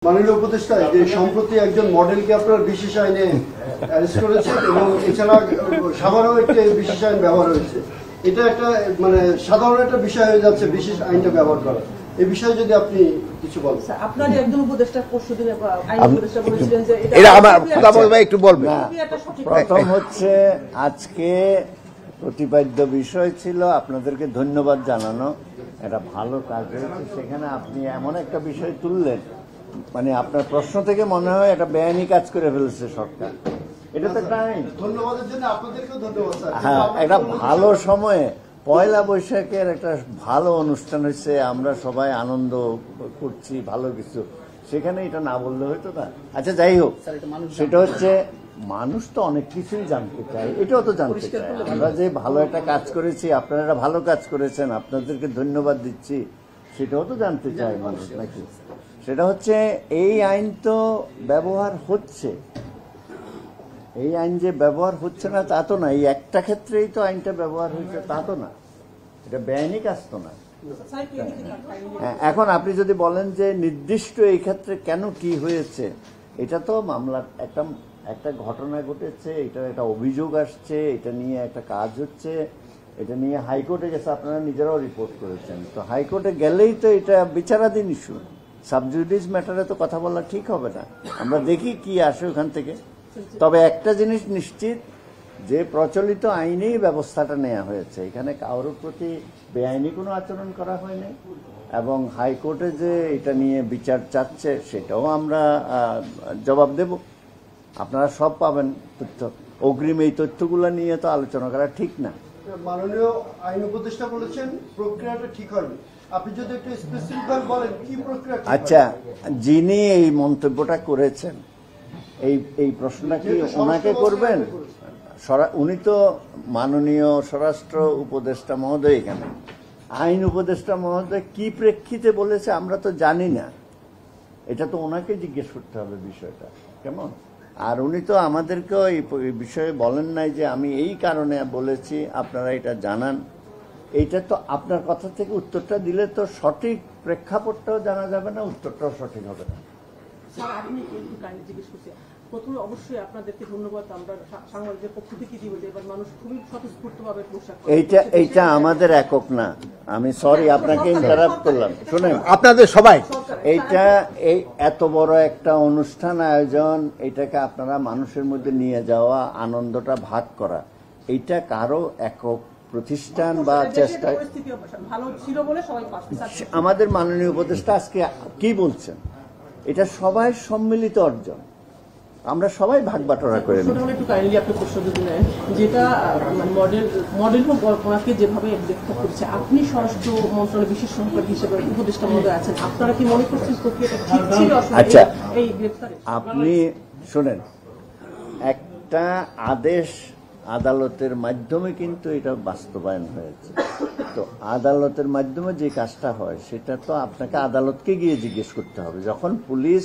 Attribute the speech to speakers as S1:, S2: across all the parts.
S1: মাননীয় উপদেষ্টা, যে সম্প্রতি একজন মডেলকে আপনার বিশেষ আইনে অ্যারেস্ট করেছেন এবং এছাড়া সাভারেও একটি বিশেষ আইন ব্যবহার হয়েছে, এটা একটা মানে সাধারণ একটা বিষয় হয়ে যাচ্ছে বিশেষ আইনটা ব্যবহার করা। এই বিষয়ে যদি আপনি কিছু বলেন।
S2: আপনার একজন উপদেষ্টা পরশুদিন আইন উপদেষ্টা বলেছিলেন যে
S3: এটা আমার কথা বলবে, একটু বলবেন।
S4: প্রথম হচ্ছে আজকে প্রতিপাদ্য বিষয় ছিল আপনাদেরকে ধন্যবাদ জানানো, একটা ভালো কাজ হয়েছে। সেখানে আপনি এমন একটা বিষয় তুললেন, মানে আপনার প্রশ্ন থেকে মনে হয় একটা বেআইনি কাজ করে ফেলেছে সরকার। এটা তো একটা আইন।
S1: ধন্যবাদের জন্য আপনাদেরকেও ধন্যবাদ স্যার।
S4: হ্যাঁ, একটা ভালো সময়ে পয়লা বৈশাখের একটা ভালো অনুষ্ঠান হয়েছে, আমরা সবাই আনন্দ করছি, ভালো কিছু, সেখানে এটা না বললে হয়তো না। আচ্ছা, যাই হোক, সেটা হচ্ছে মানুষ তো অনেক কিছুই জানতে চায়, এটাও তো জানতে চায় আমরা যে ভালো একটা কাজ করেছি, আপনারা একটা ভালো কাজ করেছেন, আপনাদেরকে ধন্যবাদ দিচ্ছি, সেটাও তো জানতে চায় মানুষ নাকি। সেটা হচ্ছে এই আইন তো ব্যবহার হচ্ছে, এই আইন যে ব্যবহার হচ্ছে না তা তো না, এই একটা ক্ষেত্রেই তো আইনটা ব্যবহার হয়েছে তা তো না, এটা বেআইনি কাজ তো না। এখন আপনি যদি বলেন যে নির্দিষ্ট এই ক্ষেত্রে কেন কি হয়েছে, এটা তো মামলার একটা ঘটনা ঘটেছে, এটা একটা অভিযোগ আসছে, এটা নিয়ে একটা কাজ হচ্ছে, এটা নিয়ে হাইকোর্টে গেছে, আপনারা নিজেরাও রিপোর্ট করেছেন। তো হাইকোর্টে গেলেই তো এটা বিচারাধীন ইস্যু, সাবজুডিস ম্যাটারে তো কথা বলা ঠিক হবে না। আমরা দেখি কি আসে ওখান থেকে। তবে একটা জিনিস নিশ্চিত, যে প্রচলিত আইনেই ব্যবস্থাটা নেওয়া হয়েছে, এখানে কারোর প্রতি বেআইনি কোনো আচরণ করা হয়নি, এবং হাইকোর্টে যে এটা নিয়ে বিচার চাচ্ছে সেটাও আমরা জবাব দেব। আপনারা সব পাবেন তথ্য। অগ্রিম এই তথ্যগুলো নিয়ে তো আলোচনা করা ঠিক না।
S1: মাননীয় আইন উপদেষ্টা বলেছেন প্রক্রিয়াটা ঠিক হয়নি, আপনি যদি একটু স্পেসিফিক ভাবে বলেন কি প্রক্রিয়া।
S4: আচ্ছা, যিনি এই মন্তব্যটা করেছেন, এই প্রশ্নটা কি ওনাকে করবেন? উনি তো মাননীয় স্বরাষ্ট্র উপদেষ্টা মহোদয়, এখানে আইন উপদেষ্টা মহোদয় কি প্রেক্ষিতে বলেছে আমরা তো জানি না, এটা তো ওনাকে জিজ্ঞেস করতে হবে বিষয়টা, কেমন? আর উনি তো আমাদেরকেও এই বিষয়ে বলেন নাই যে আমি এই কারণে বলেছি, আপনারা এটা জানান। এইটা তো আপনার কথা থেকে উত্তরটা দিলে তো সঠিক প্রেক্ষাপটটাও জানা যাবে না, উত্তরটাও সঠিক হবে না।
S2: স্যার, আপনি একটু কাইন্ডলি জিজ্ঞেস করছি। প্রথমে অবশ্যই আপনাদেরকে ধন্যবাদ, আমরা সাংবাদিকদের পক্ষ থেকে দিব যে এবার মানুষ খুবই স্বতঃস্ফূর্তভাবে পোশাক।
S4: এইটা আমাদের একক না, আমি সরি আপনাকে ইন্টারাপ্ট করলাম। শুনেন,
S3: আপনাদের সবাই
S4: এইটা এই এত বড় একটা অনুষ্ঠান আয়োজন, এটাকে আপনারা মানুষের মধ্যে নিয়ে যাওয়া, আনন্দটা ভাগ করা, এইটা কারো একক প্রতিষ্ঠান বা চেষ্টা।
S2: ভালো ছিল বলে সবাই
S4: আমাদের মাননীয় উপদেষ্টা আজকে কি বলছেন, এটা সবাই সম্মিলিত অর্জন, আমরা সবাই ভাগ বাটোয়ারা করে নিই।
S2: একটু কাইন্ডলি আপনি প্রশ্ন দিলেন, যেটা মডেল ওনাকে যেভাবে গ্রেফতার করেছে, আপনি স্বরাষ্ট্র মন্ত্রণালয়ের বিশেষ সহকারী হিসেবে উপদেষ্টা মহোদয় আছেন, আপনারা কি মনে করছেন প্রক্রিয়াটা ঠিক ছিল?
S4: আচ্ছা,
S2: এই গ্রেফতারে
S4: আপনি শুনেন, একটা আদেশ আদালতের মাধ্যমে কিন্তু এটা বাস্তবায়ন হয়েছে। তো আদালতের মাধ্যমে যে কাজটা হয় সেটা তো আপনাকে আদালতকে গিয়ে জিজ্ঞেস করতে হবে। যখন পুলিশ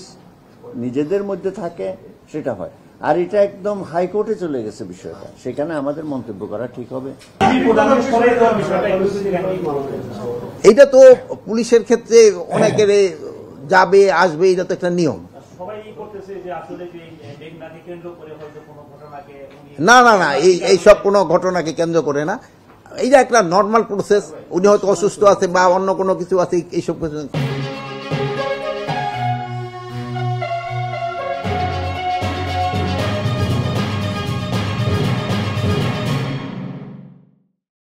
S4: নিজেদের মধ্যে থাকে সেটা হয়, আর এটা একদম হাইকোর্টে চলে গেছে বিষয়টা, সেখানে আমাদের মন্তব্য করা ঠিক হবে।
S3: এইটা তো পুলিশের ক্ষেত্রে অনেকের যাবে আসবে, এটা তো একটা নিয়ম। না না না, এইসব কোনো ঘটনাকে কেন্দ্র করে না, এইটা একটা নর্মাল প্রসেস। উনি হয়তো অসুস্থ আছে বা অন্য কোনো কিছু আছে, এইসব কিছু